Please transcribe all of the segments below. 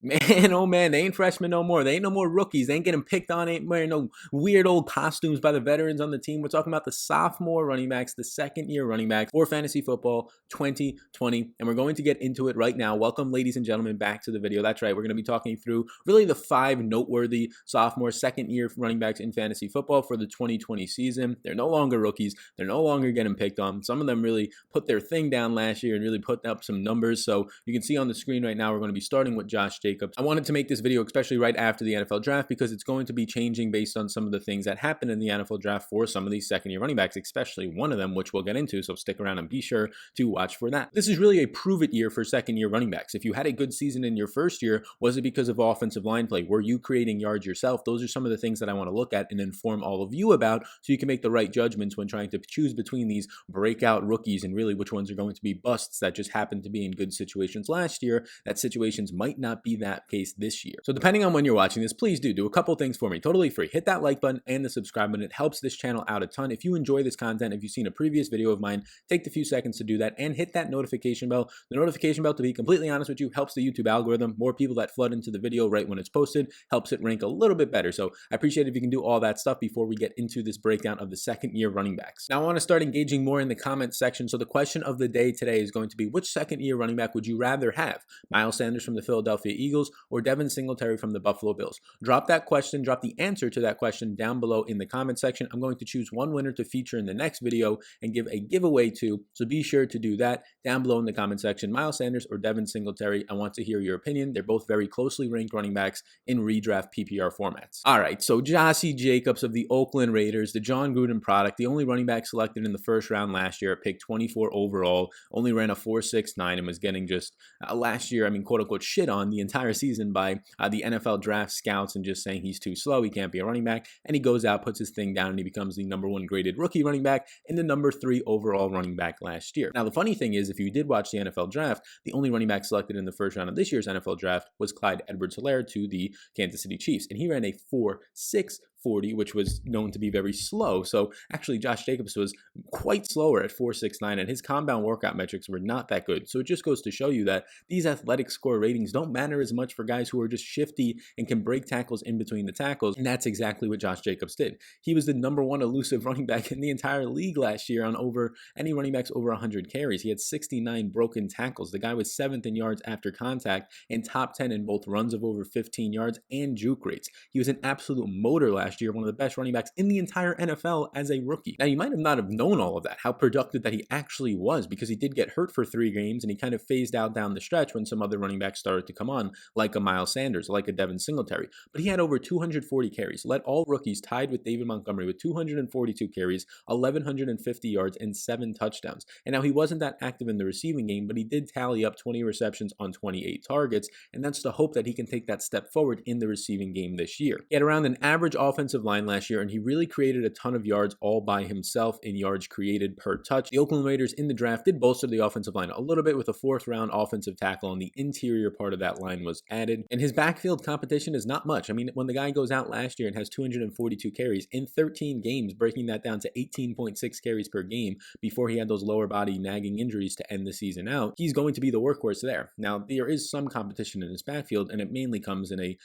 Man, oh man, they ain't freshmen no more. They ain't no more rookies. They ain't getting picked on. Ain't wearing no weird old costumes by the veterans on the team. We're talking about the sophomore running backs, the second-year running backs for fantasy football 2020. And we're going to get into it right now. Welcome, ladies and gentlemen, back to the video. That's right. We're going to be talking through really the 5 noteworthy sophomore second-year running backs in fantasy football for the 2020 season. They're no longer rookies. They're no longer getting picked on. Some of them really put their thing down last year and really put up some numbers. So you can see on the screen right now, we're going to be starting with Josh Jacobs. I wanted to make this video especially right after the NFL draft because it's going to be changing based on some of the things that happen in the NFL draft for some of these second-year running backs, especially one of them, which we'll get into, so stick around and be sure to watch for that. This is really a prove-it year for second-year running backs. If you had a good season in your first year, was it because of offensive line play? Were you creating yards yourself? Those are some of the things that I want to look at and inform all of you about so you can make the right judgments when trying to choose between these breakout rookies and really which ones are going to be busts that just happened to be in good situations last year, that situations might not be that case this year. So depending on when you're watching this, please do a couple things for me, totally free. Hit that like button and the subscribe button. It helps this channel out a ton. If you enjoy this content, if you've seen a previous video of mine, take the few seconds to do that and hit that notification bell. The notification bell, to be completely honest with you, helps the YouTube algorithm. More people that flood into the video right when it's posted helps it rank a little bit better. So I appreciate it if you can do all that stuff before we get into this breakdown of the second-year running backs. Now I want to start engaging more in the comment section. So the question of the day today is going to be, which second-year running back would you rather have? Miles Sanders from the Philadelphia Eagles or Devin Singletary from the Buffalo Bills? Drop that question, drop the answer to that question down below in the comment section. I'm going to choose one winner to feature in the next video and give a giveaway to, so be sure to do that down below in the comment section. Miles Sanders or Devin Singletary, I want to hear your opinion. They're both very closely ranked running backs in redraft PPR formats. All right, so Joshie Jacobs of the Oakland Raiders, the John Gruden product, the only running back selected in the first round last year, picked 24 overall, only ran a 4.69 and was getting just last year, I mean, quote unquote, shit on the entire season by the NFL draft scouts and just saying he's too slow, he can't be a running back, and he goes out, puts his thing down, and he becomes the #1 graded rookie running back and the #3 overall running back last year. Now, the funny thing is, if you did watch the NFL draft, the only running back selected in the first round of this year's NFL draft was Clyde Edwards-Helaire to the Kansas City Chiefs, and he ran a 4.640, which was known to be very slow. So actually, Josh Jacobs was quite slower at 4.69, and his compound workout metrics were not that good. So it just goes to show you that these athletic score ratings don't matter as much for guys who are just shifty and can break tackles in between the tackles, and that's exactly what Josh Jacobs did. He was the #1 elusive running back in the entire league last year on over any running backs over 100 carries. He had 69 broken tackles. The guy was 7th in yards after contact and top 10 in both runs of over 15 yards and juke rates. He was an absolute motor last year, one of the best running backs in the entire NFL as a rookie. Now, you might have not have known all of that, how productive that he actually was, because he did get hurt for 3 games and he kind of phased out down the stretch when some other running backs started to come on, like a Miles Sanders, like a Devin Singletary. But he had over 240 carries, led all rookies, tied with David Montgomery with 242 carries, 1,150 yards, and 7 touchdowns. And now he wasn't that active in the receiving game, but he did tally up 20 receptions on 28 targets, and that's the hope that he can take that step forward in the receiving game this year. He had around an average offensive line last year, and he really created a ton of yards all by himself in yards created per touch. The Oakland Raiders in the draft did bolster the offensive line a little bit with a 4th-round offensive tackle, and the interior part of that line was added. And his backfield competition is not much. I mean, when the guy goes out last year and has 242 carries in 13 games, breaking that down to 18.6 carries per game before he had those lower body nagging injuries to end the season out, he's going to be the workhorse there. Now, there is some competition in his backfield, and it mainly comes in a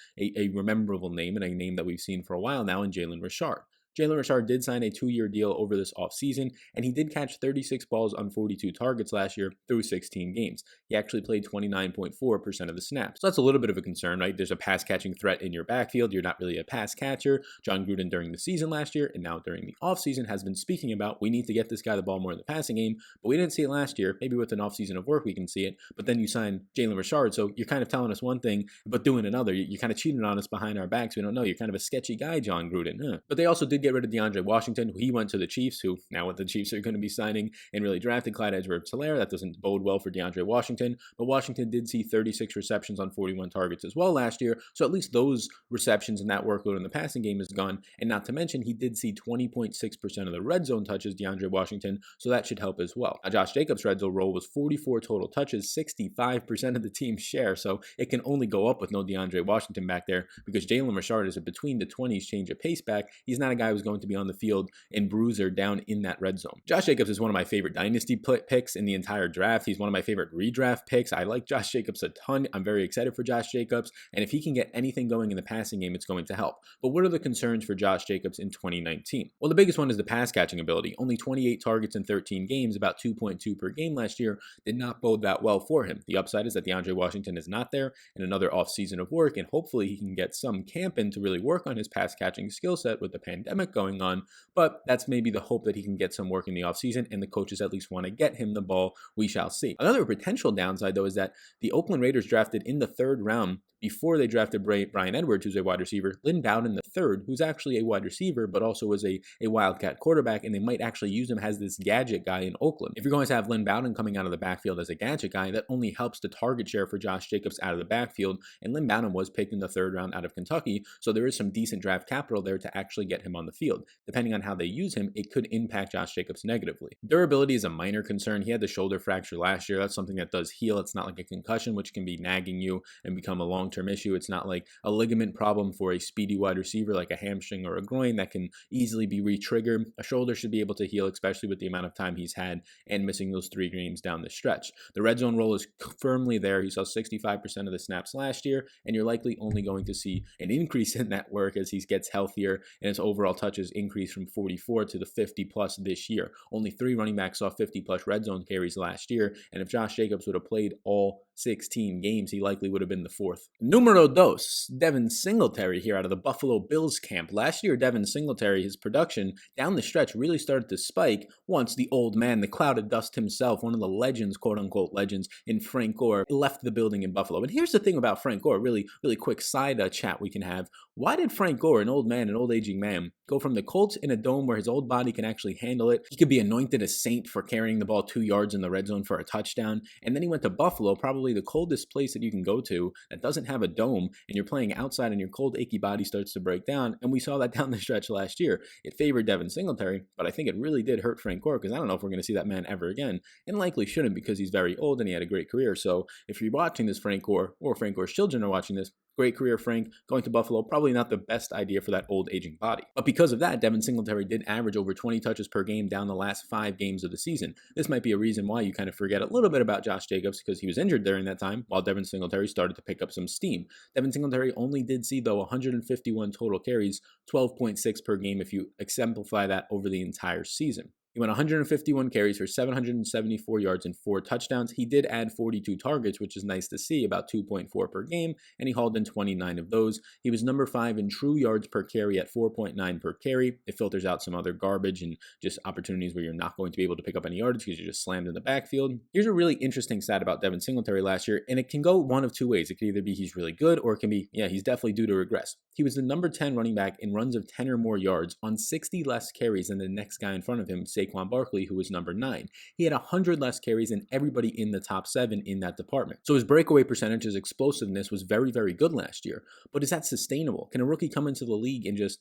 rememberable name and a name that we've seen for a while now in Jalen Richard. Jalen Richard did sign a 2-year deal over this offseason, and he did catch 36 balls on 42 targets last year through 16 games. He actually played 29.4% of the snaps. So that's a little bit of a concern, right? There's a pass-catching threat in your backfield. You're not really a pass catcher. John Gruden during the season last year and now during the offseason has been speaking about, we need to get this guy the ball more in the passing game, but we didn't see it last year. Maybe with an offseason of work we can see it, but then you sign Jalen Richard, so you're kind of telling us one thing, but doing another. You're kind of cheating on us behind our backs. We don't know. You're kind of a sketchy guy, John Gruden. But they also did get rid of DeAndre Washington. He went to the Chiefs, who now what the Chiefs are going to be signing, and really drafted Clyde Edwards-Helaire. That doesn't bode well for DeAndre Washington, but Washington did see 36 receptions on 41 targets as well last year, so at least those receptions and that workload in the passing game is gone, and not to mention he did see 20.6% of the red zone touches, DeAndre Washington, so that should help as well. Now, Josh Jacobs' red zone role was 44 total touches, 65% of the team's share, so it can only go up with no DeAndre Washington back there, because Jalen Richard is a between the 20s change of pace back. He's not a guy was going to be on the field and bruiser down in that red zone. Josh Jacobs is one of my favorite dynasty picks in the entire draft. He's one of my favorite redraft picks. I like Josh Jacobs a ton. I'm very excited for Josh Jacobs, and if he can get anything going in the passing game, it's going to help. But what are the concerns for Josh Jacobs in 2019? Well, the biggest one is the pass catching ability. Only 28 targets in 13 games, about 2.2 per game last year, did not bode that well for him. The upside is that DeAndre Washington is not there, and another offseason of work, and hopefully he can get some camp in to really work on his pass catching skill set with the pandemic going on. But that's maybe the hope that he can get some work in the offseason, and the coaches at least want to get him the ball. We shall see. Another potential downside, though, is that the Oakland Raiders drafted in the 3rd round before they drafted Brian Edwards, who's a wide receiver, Lynn Bowden III, who's actually a wide receiver, but also was a Wildcat quarterback, and they might actually use him as this gadget guy in Oakland. If you're going to have Lynn Bowden coming out of the backfield as a gadget guy, that only helps the target share for Josh Jacobs out of the backfield, and Lynn Bowden was picked in the 3rd round out of Kentucky, so there is some decent draft capital there to actually get him on the field. Depending on how they use him, it could impact Josh Jacobs negatively. Durability is a minor concern. He had the shoulder fracture last year. That's something that does heal. It's not like a concussion, which can be nagging you and become a long-term issue. It's not like a ligament problem for a speedy wide receiver like a hamstring or a groin that can easily be re-triggered. A shoulder should be able to heal, especially with the amount of time he's had and missing those 3 games down the stretch. The red zone role is firmly there. He saw 65% of the snaps last year, and you're likely only going to see an increase in that work as he gets healthier and his overall touches increase from 44 to the 50 plus this year. Only 3 running backs saw 50 plus red zone carries last year, and if Josh Jacobs would have played all 16 games, he likely would have been the 4th. Numero dos, Devin Singletary here out of the Buffalo Bills camp. Last year, Devin Singletary, his production down the stretch really started to spike once the old man, the cloud of dust himself, one of the legends, quote-unquote legends, in Frank Gore, left the building in Buffalo. And here's the thing about Frank Gore, really quick side chat we can have. Why did Frank Gore, an old man, an old aging man, go from the Colts in a dome where his old body can actually handle it? He could be anointed a saint for carrying the ball 2 yards in the red zone for a touchdown. And then he went to Buffalo, probably the coldest place that you can go to that doesn't have a dome, and you're playing outside and your cold, achy body starts to break down. And we saw that down the stretch last year. It favored Devin Singletary, but I think it really did hurt Frank Gore, because I don't know if we're going to see that man ever again, and likely shouldn't, because he's very old and he had a great career. So if you're watching this, Frank Gore, or Frank Gore's children are watching this, great career, Frank. Going to Buffalo, probably not the best idea for that old aging body. But because of that, Devin Singletary did average over 20 touches per game down the last 5 games of the season. This might be a reason why you kind of forget a little bit about Josh Jacobs, because he was injured during that time while Devin Singletary started to pick up some steam. Devin Singletary only did see, though, 151 total carries, 12.6 per game if you exemplify that over the entire season. He went 151 carries for 774 yards and 4 touchdowns. He did add 42 targets, which is nice to see, about 2.4 per game, and he hauled in 29 of those. He was number 5 in true yards per carry at 4.9 per carry. It filters out some other garbage and just opportunities where you're not going to be able to pick up any yardage because you're just slammed in the backfield. Here's a really interesting stat about Devin Singletary last year, and it can go one of 2 ways. It could either be he's really good, or it can be, yeah, he's definitely due to regress. He was the number 10 running back in runs of 10 or more yards on 60 less carries than the next guy in front of him, Saquon Barkley, who was number 9. He had 100 less carries than everybody in the top 7 in that department. So his breakaway percentage, his explosiveness was very, very good last year. But is that sustainable? Can a rookie come into the league and just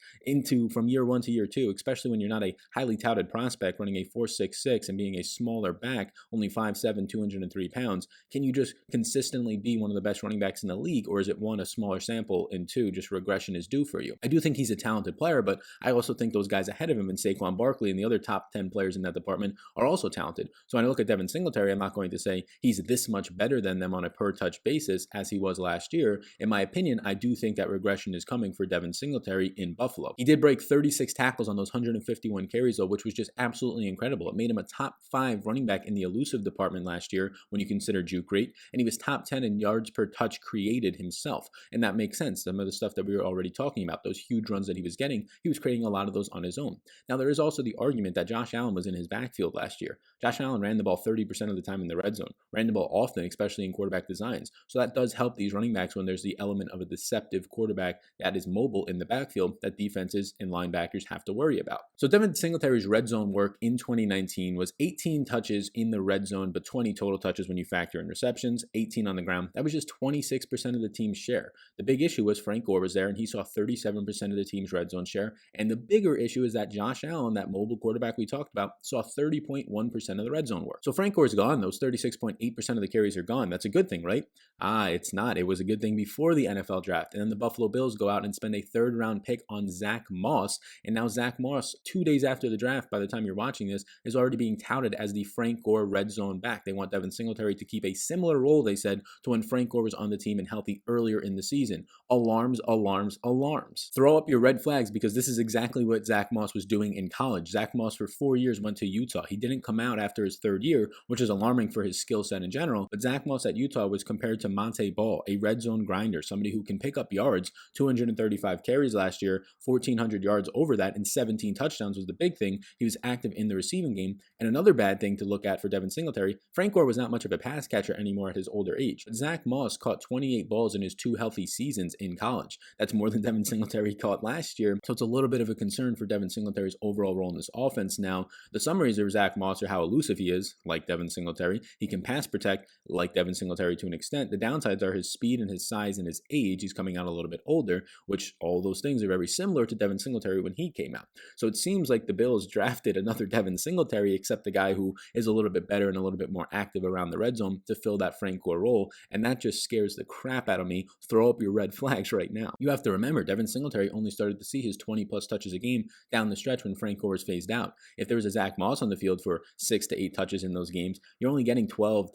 from year 1 to year 2, especially when you're not a highly touted prospect running a 4.66 and being a smaller back, only 5'7", 203 pounds, can you just consistently be one of the best running backs in the league? Or is it 1, a smaller sample, and 2, just regression is due for you? I do think he's a talented player, but I also think those guys ahead of him in Saquon Barkley and the other top 10 players in that department are also talented. So when I look at Devin Singletary, I'm not going to say he's this much better than them on a per touch basis as he was last year. In my opinion, I do think that regression is coming for Devin Singletary in Buffalo. He did break 36 tackles on those 151 carries though, which was just absolutely incredible. It made him a top 5 running back in the elusive department last year when you consider juke rate, and he was top 10 in yards per touch created himself. And that makes sense. Some of the stuff that we were already talking about, those huge runs that he was getting, he was creating a lot of those on his own. Now, there is also the argument that Josh Allen was in his backfield last year. Josh Allen ran the ball 30% of the time in the red zone, ran the ball often, especially in quarterback designs. So that does help these running backs when there's the element of a deceptive quarterback that is mobile in the backfield that defenses and linebackers have to worry about. So Devin Singletary's red zone work in 2019 was 18 touches in the red zone, but 20 total touches when you factor in receptions, 18 on the ground. That was just 26% of the team's share. The big issue was Frank Gore was there, and he saw 37% of the team's red zone share. And the bigger issue is that Josh Allen, that mobile quarterback we talked about, saw 30.1% of the red zone work. So Frank Gore's gone. Those 36.8% of the carries are gone. That's a good thing, right? It's not. It was a good thing before the NFL draft. And then the Buffalo Bills go out and spend a third-round pick on Zach Moss. And now Zach Moss, 2 days after the draft, by the time you're watching this, is already being touted as the Frank Gore red zone back. They want Devin Singletary to keep a similar role, they said, to when Frank Gore was on the team and healthy earlier in the season. Alarms, alarms, alarms. Throw up your red flags, because this is exactly what Zach Moss was doing in college. Zach Moss for 4 years went to Utah. He didn't come out after his third year, which is alarming for his skill set in general. But Zach Moss at Utah was compared to Monte Ball, a red zone grinder, somebody who can pick up yards. 235 carries last year, 1,400 yards over that, and 17 touchdowns was the big thing. He was active in the receiving game. And another bad thing to look at for Devin Singletary, Frank Gore was not much of a pass catcher anymore at his older age. But Zach Moss caught 28 balls in his 2 healthy seasons in college. That's more than Devin Singletary caught last year. So it's a little bit of a concern for Devin Singletary's overall role in this offense. Now, the summaries of Zach Moss are how elusive he is, like Devin Singletary. He can pass protect, like Devin Singletary to an extent. The downsides are his speed and his size and his age. He's coming out a little bit older, which all those things are very similar to Devin Singletary when he came out. So it seems like the Bills drafted another Devin Singletary, except the guy who is a little bit better and a little bit more active around the red zone to fill that Frank Gore role. And that just scares the crap out of me. Throw up your red flags right now. You have to remember, Devin Singletary only started to see his 20-plus touches a game down the stretch when Frank Gore was phased out. If there was a Zach Moss on the field for 6 to 8 touches in those games, you're only getting 12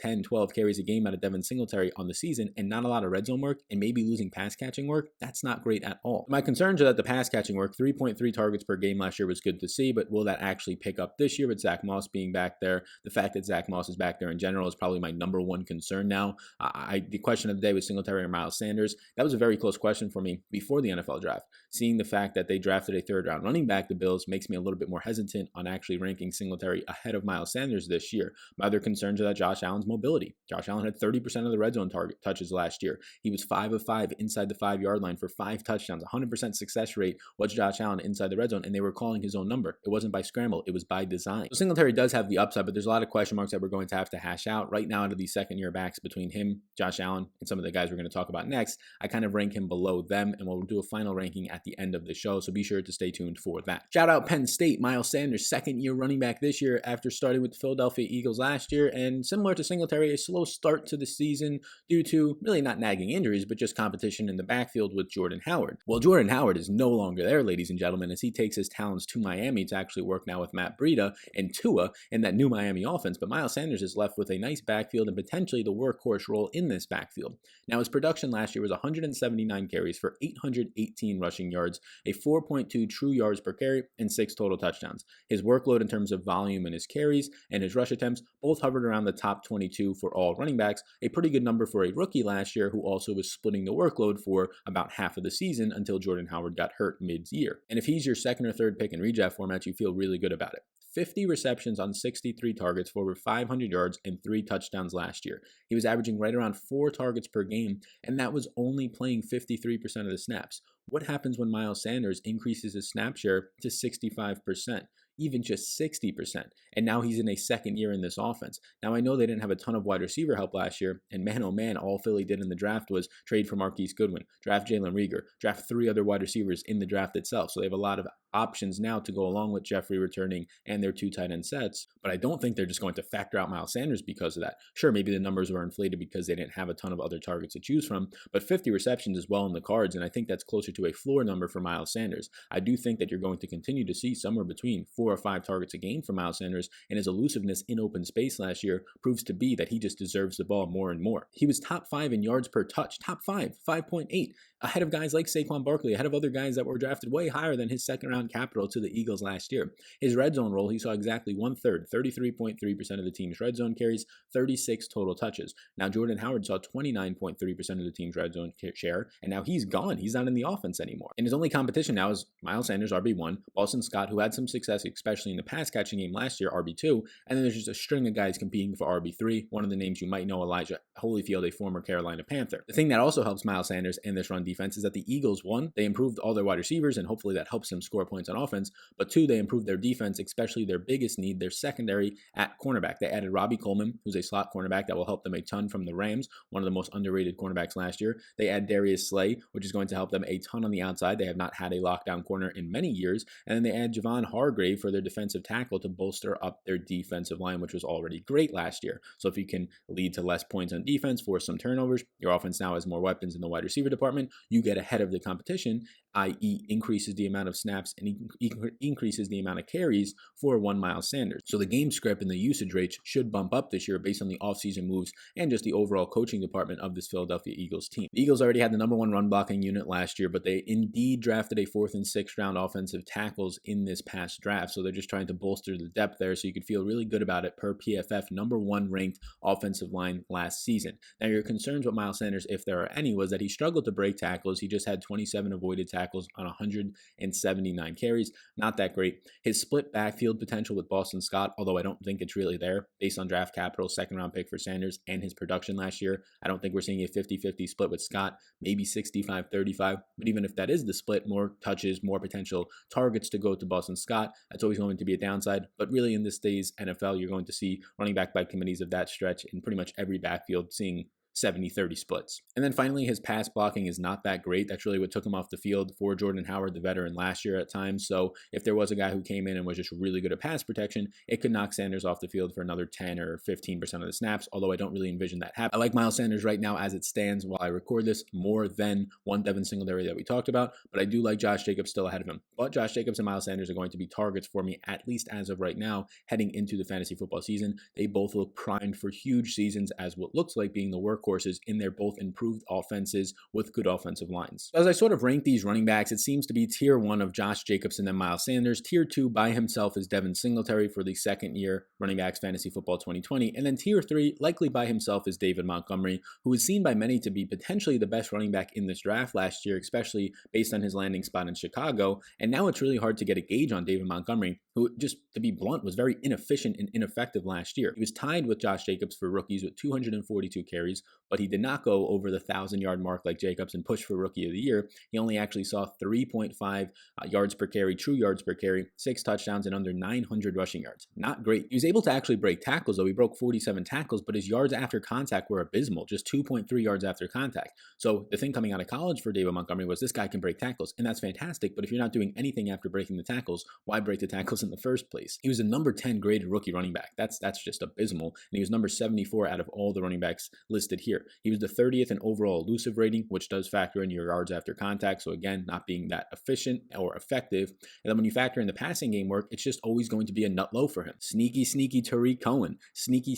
carries a game out of Devin Singletary on the season, and not a lot of red zone work, and maybe losing pass catching work. That's not great at all. My concerns are that the pass catching work, 3.3 targets per game last year was good to see, but will that actually pick up this year with Zach Moss being back there? The fact that Zach Moss is back there in general is probably my number one concern now. The question of the day was Singletary or Miles Sanders. That was a very close question for me before the NFL draft. Seeing the fact that they drafted a third-round running back, the Bills, makes me a little bit more hesitant on actually ranking Singletary ahead of Miles Sanders this year. My other concerns are that Josh Allen's mobility. Josh Allen had 30% of the red zone target touches last year. He was 5 of 5 inside the 5-yard line for 5 touchdowns. 100% success rate was Josh Allen inside the red zone, and they were calling his own number. It wasn't by scramble. It was by design. So Singletary does have the upside, but there's a lot of question marks that we're going to have to hash out. Right now, out of these second-year backs between him, Josh Allen, and some of the guys we're going to talk about next, I kind of rank him below them, and we'll do a final ranking at the end of the show, so be sure to stay tuned for that. Shout out Penn State, Miles Sanders, second-year running back this year after starting with the Philadelphia Eagles last year, and similar to Singletary, a slow start to the season due to really not nagging injuries, but just competition in the backfield with Jordan Howard. Well, Jordan Howard is no longer there, ladies and gentlemen, as he takes his talents to Miami to actually work now with Matt Breida and Tua in that new Miami offense, but Miles Sanders is left with a nice backfield and potentially the workhorse role in this backfield. Now, his production last year was 179 carries for 818 rushing yards, a 4.2 true yards per carry, and 6 total touchdowns. His workload in terms of volume and his carries and his rush attempts both hovered around the top 22 for all running backs, a pretty good number for a rookie last year who also was splitting the workload for about half of the season until Jordan Howard got hurt mid-year. And if he's your second or third pick in redraft formats, you feel really good about it. 50 receptions on 63 targets for over 500 yards and 3 touchdowns last year. He was averaging right around 4 targets per game, and that was only playing 53% of the snaps. What happens when Miles Sanders increases his snap share to 65%? Even just 60%. And now he's in a second year in this offense. Now, I know they didn't have a ton of wide receiver help last year, and man, oh man, all Philly did in the draft was trade for Marquise Goodwin, draft Jalen Reagor, draft 3 other wide receivers in the draft itself. So they have a lot of options now to go along with Jeffrey returning and their 2 tight end sets. But I don't think they're just going to factor out Miles Sanders because of that. Sure, maybe the numbers were inflated because they didn't have a ton of other targets to choose from, but 50 receptions is well in the cards, and I think that's closer to a floor number for Miles Sanders. I do think that you're going to continue to see somewhere between 4 or 5 targets a game for Miles Sanders, and his elusiveness in open space last year proves to be that he just deserves the ball more and more. He was top 5 in yards per touch, top 5, 5.8, ahead of guys like Saquon Barkley, ahead of other guys that were drafted way higher than his second-round capital to the Eagles last year. His red zone role, he saw exactly 1/3, 33.3% of the team's red zone carries, 36 total touches. Now, Jordan Howard saw 29.3% of the team's red zone share, and now he's gone. He's not in the offense anymore. And his only competition now is Miles Sanders, RB1, Boston Scott, who had some success especially in the pass catching game last year, RB2. And then there's just a string of guys competing for RB3. One of the names you might know, Elijah Holyfield, a former Carolina Panther. The thing that also helps Miles Sanders and this run defense is that the Eagles, one, they improved all their wide receivers, and hopefully that helps them score points on offense. But two, they improved their defense, especially their biggest need, their secondary at cornerback. They added Robbie Coleman, who's a slot cornerback that will help them a ton from the Rams, one of the most underrated cornerbacks last year. They add Darius Slay, which is going to help them a ton on the outside. They have not had a lockdown corner in many years. And then they add Javon Hargrave for their defensive tackle to bolster up their defensive line, which was already great last year. So if you can lead to less points on defense, force some turnovers, your offense now has more weapons in the wide receiver department, you get ahead of the competition, i.e. increases the amount of snaps and increases the amount of carries for one Miles Sanders. So the game script and the usage rates should bump up this year based on the offseason moves and just the overall coaching department of this Philadelphia Eagles team. The Eagles already had the #1 run blocking unit last year, but they indeed drafted a 4th and 6th round offensive tackles in this past draft. So they're just trying to bolster the depth there, so you could feel really good about it per PFF, #1 ranked offensive line last season. Now your concerns with Miles Sanders, if there are any, was that he struggled to break tackles. He just had 27 avoided tackles on 179 carries. Not that great. His split backfield potential with Boston Scott, although I don't think it's really there based on draft capital, 2nd round pick for Sanders and his production last year. I don't think we're seeing a 50-50 split with Scott, maybe 65-35. But even if that is the split, more touches, more potential targets to go to Boston Scott, that's always going to be a downside. But really in this day's NFL, you're going to see running back by committees of that stretch in pretty much every backfield, seeing 70-30 splits. And then finally, his pass blocking is not that great. That's really what took him off the field for Jordan Howard, the veteran, last year at times. So if there was a guy who came in and was just really good at pass protection, it could knock Sanders off the field for another 10 or 15% of the snaps, although I don't really envision that happening. I like Miles Sanders right now as it stands while I record this more than one Devin Singletary that we talked about, but I do like Josh Jacobs still ahead of him. But Josh Jacobs and Miles Sanders are going to be targets for me, at least as of right now, heading into the fantasy football season. They both look primed for huge seasons as what looks like being the workhorses in their both improved offenses with good offensive lines. As I sort of rank these running backs, it seems to be tier 1 of Josh Jacobs and then Miles Sanders. Tier 2 by himself is Devin Singletary for the 2nd year running backs fantasy football 2020. And then tier 3, likely by himself, is David Montgomery, who is seen by many to be potentially the best running back in this draft last year, especially based on his landing spot in Chicago. And now it's really hard to get a gauge on David Montgomery, who, just to be blunt, was very inefficient and ineffective last year. He was tied with Josh Jacobs for rookies with 242 carries, but he did not go over the 1,000-yard mark like Jacobs and push for Rookie of the Year. He only actually saw 3.5 yards per carry, true yards per carry, 6 touchdowns, and under 900 rushing yards. Not great. He was able to actually break tackles, though. He broke 47 tackles, but his yards after contact were abysmal, just 2.3 yards after contact. So the thing coming out of college for David Montgomery was this guy can break tackles, and that's fantastic, but if you're not doing anything after breaking the tackles, why break the tackles in the first place? He was a number 10 graded rookie running back. That's just abysmal, and he was number 74 out of all the running backs listed here. He was the 30th in overall elusive rating, which does factor in your yards after contact. So again, not being that efficient or effective. And then when you factor in the passing game work, it's just always going to be a nut low for him. Sneaky Tariq Cohen, sneaky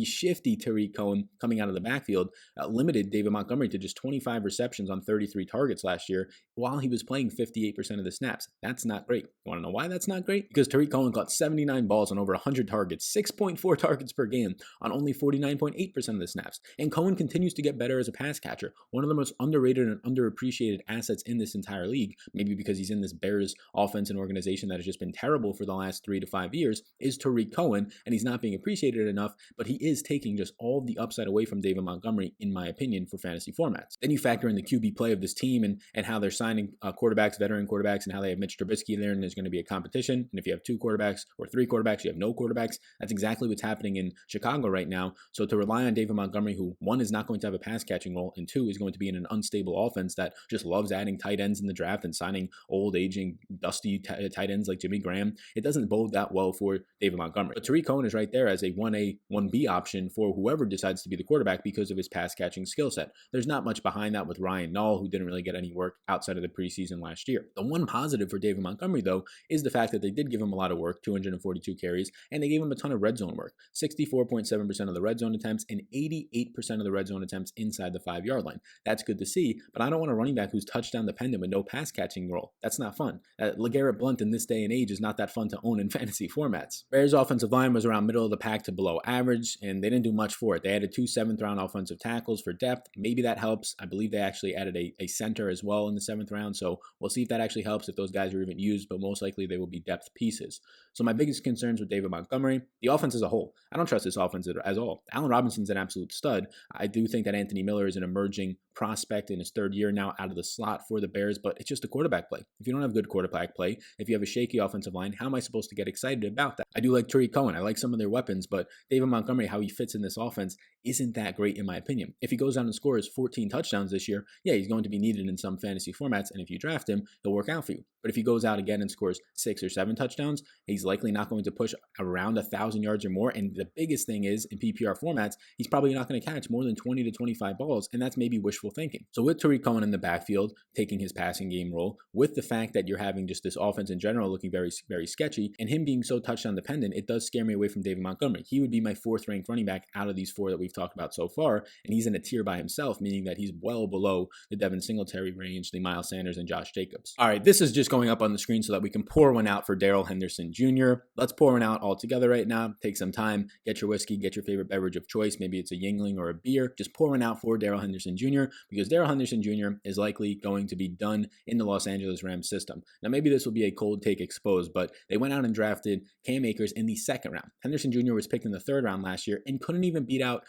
shifty Tariq Cohen coming out of the backfield, limited David Montgomery to just 25 receptions on 33 targets last year while he was playing 58% of the snaps. That's not great. You want to know why that's not great? Because Tariq Cohen caught 79 balls on over 100 targets, 6.4 targets per game on only 49.8% of the snaps. And Cohen continues to get better as a pass catcher. One of the most underrated and underappreciated assets in this entire league, maybe because he's in this Bears offense and organization that has just been terrible for the last 3 to 5 years, is Tariq Cohen, and he's not being appreciated enough, but he is taking just all of the upside away from David Montgomery, in my opinion, for fantasy formats. Then you factor in the QB play of this team and how they're signing quarterbacks, veteran quarterbacks, and how they have Mitch Trubisky there, and there's going to be a competition. And if you have 2 quarterbacks or 3 quarterbacks, you have no quarterbacks. That's exactly what's happening in Chicago right now. So to rely on David Montgomery, who, 1, is not going to have a pass catching role, and 2, is going to be in an unstable offense that just loves adding tight ends in the draft and signing old, aging, dusty tight ends like Jimmy Graham, it doesn't bode that well for David Montgomery. But Tariq Cohen is right there as a 1A, 1B option for whoever decides to be the quarterback because of his pass catching skill set. There's not much behind that with Ryan Nall, who didn't really get any work outside of the preseason last year. The one positive for David Montgomery, though, is the fact that they did give him a lot of work, 242 carries, and they gave him a ton of red zone work, 64.7% of the red zone attempts and 88% of the red zone attempts inside the 5-yard line. That's good to see, but I don't want a running back who's touchdown dependent with no pass catching role. That's not fun. LeGarrette Blount in this day and age is not that fun to own in fantasy formats. Bears offensive line was around middle of the pack to below average, and they didn't do much for it. They added 2 7th round offensive tackles for depth. Maybe that helps. I believe they actually added a center as well in the 7th round, so we'll see if that actually helps, if those guys are even used, but most likely they will be depth pieces. So my biggest concerns with David Montgomery, the offense as a whole. I don't trust this offense at all. Allen Robinson's an absolute stud. I do think that Anthony Miller is an emerging prospect in his 3rd year now out of the slot for the Bears, but it's just a quarterback play. If you don't have good quarterback play, if you have a shaky offensive line, how am I supposed to get excited about that? I do like Tariq Cohen. I like some of their weapons, but David Montgomery, how he fits in this offense isn't that great in my opinion. If he goes down and scores 14 touchdowns this year, yeah, he's going to be needed in some fantasy formats, and if you draft him, he'll work out for you. But if he goes out again and scores 6 or 7 touchdowns, he's likely not going to push around 1,000 yards or more. And the biggest thing is, in PPR formats, he's probably not going to catch more than 20 to 25 balls, and that's maybe wishful thinking. So with Tariq Cohen in the backfield, taking his passing game role, with the fact that you're having just this offense in general looking very, very sketchy, and him being so touchdown dependent, it does scare me away from David Montgomery. He would be my 4th ranked running back out of these 4 that we've talked about so far, and he's in a tier by himself, meaning that he's well below the Devin Singletary range, the Miles Sanders, and Josh Jacobs. All right, this is just going up on the screen so that we can pour one out for Darrell Henderson Jr. Let's pour one out all together right now. Take some time, get your whiskey, get your favorite beverage of choice. Maybe it's a Yingling or a beer. Just pour one out for Darrell Henderson Jr. because Darrell Henderson Jr. is likely going to be done in the Los Angeles Rams system. Now, maybe this will be a cold take exposed, but they went out and drafted Cam Akers in the 2nd round. Henderson Jr. was picked in the 3rd round last year and couldn't even beat out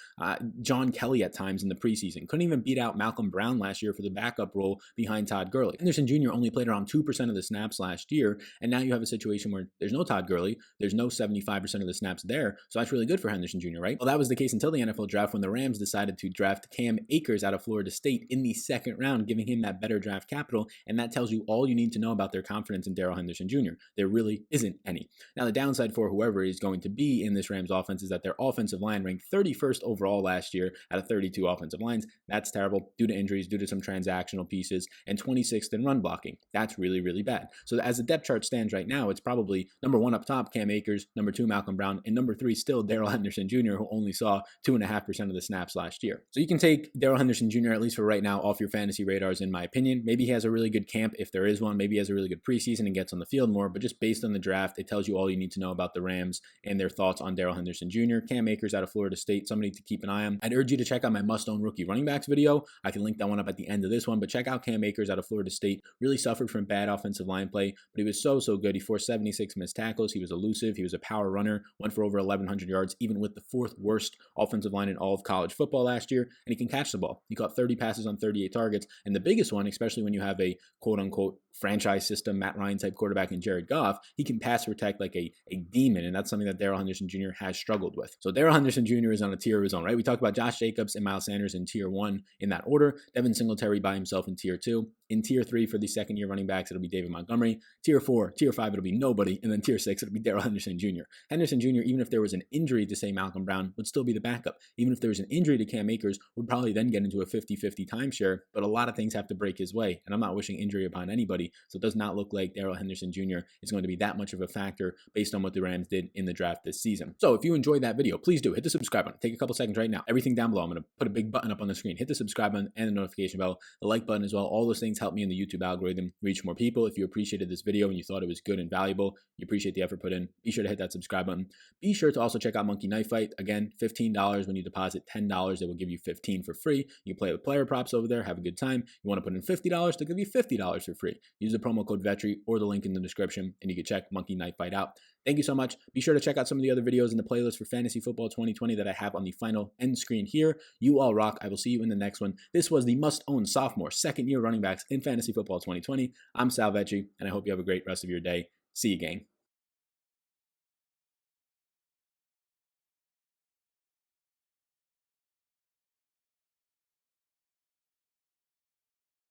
John Kelly at times in the preseason. Couldn't even beat out Malcolm Brown last year for the backup role behind Todd Gurley. Henderson Jr. only played around 2% of the snaps last year, and now you have a situation where there's no Todd Gurley, there's no 75% of the snaps there, so that's really good for Henderson Jr., right? Well, that was the case until the NFL draft when the Rams decided to draft Cam Akers out of Florida State in the 2nd round, giving him that better draft capital, and that tells you all you need to know about their confidence in Darrell Henderson Jr. There really isn't any. Now, the downside for whoever is going to be in this Rams offense is that their offensive line ranked 31st overall last year out of 32 offensive lines. That's terrible due to injuries, due to some transactional pieces, and 26th in run blocking. That's really, really bad. So as the depth chart stands right now, it's probably number 1 up top, Cam Akers, number 2, Malcolm Brown, and number 3 still Darrell Henderson Jr., who only saw 2.5% of the snaps last year. So you can take Darrell Henderson Jr., at least for right now, off your fantasy radars, in my opinion. Maybe he has a really good camp, if there is one. Maybe he has a really good preseason and gets on the field more, but just based on the draft, it tells you all you need to know about the Rams and their thoughts on Darrell Henderson Jr. Cam Akers out of Florida State, somebody to keep an eye on. I'd urge you to check out my must-own rookie running backs video. I can link that one up at the end of this one, but check out Cam Akers out of Florida State. Really suffered from bad offensive line play, but he was so good. He forced 76 missed tackles. He was elusive. He was a power runner, went for over 1,100 yards, even with the 4th worst offensive line in all of college football last year, and he can catch the ball. He caught 30 passes on 38 targets, and the biggest one, especially when you have a quote-unquote franchise system, Matt Ryan type quarterback in Jared Goff, he can pass protect like a demon, and that's something that Darrell Henderson Jr. has struggled with. So Darrell Henderson Jr. is on a tier of his own, right? We talked about Josh Jacobs and Miles Sanders in tier 1 in that order. Devin Singletary by himself in tier 2. In tier 3 for the 2nd year running backs, it'll be David Montgomery. Tier 4, tier 5, it'll be nobody. And then tier 6, it'll be Darrell Henderson Jr. Henderson Jr., even if there was an injury to, say, Malcolm Brown, would still be the backup. Even if there was an injury to Cam Akers, would probably then get into a 50-50 timeshare. But a lot of things have to break his way. And I'm not wishing injury upon anybody. So it does not look like Darrell Henderson Jr. is going to be that much of a factor based on what the Rams did in the draft this season. So if you enjoyed that video, please do hit the subscribe button. Take a couple seconds right now. Everything down below, I'm going to put a big button up on the screen. Hit the subscribe button and the notification bell, the like button as well. All those things help me in the YouTube algorithm reach more people. If you appreciated this video and you thought it was good and valuable, you appreciate the effort put in, be sure to hit that subscribe button. Be sure to also check out Monkey Knife Fight. Again, $15 when you deposit $10. They will give you $15 for free. You can play with player props over there, have a good time. You want to put in $50, they'll give you $50 for free. Use the promo code Vetri or the link in the description, and you can check Monkey Knife Fight out. Thank you so much. Be sure to check out some of the other videos in the playlist for Fantasy Football 2020 that I have on the final end screen here. You all rock. I will see you in the next one. This was the must-own sophomore, 2nd year running backs in Fantasy Football 2020. I'm Sal Vetri, and I hope you have a great rest of your day. See you, gang.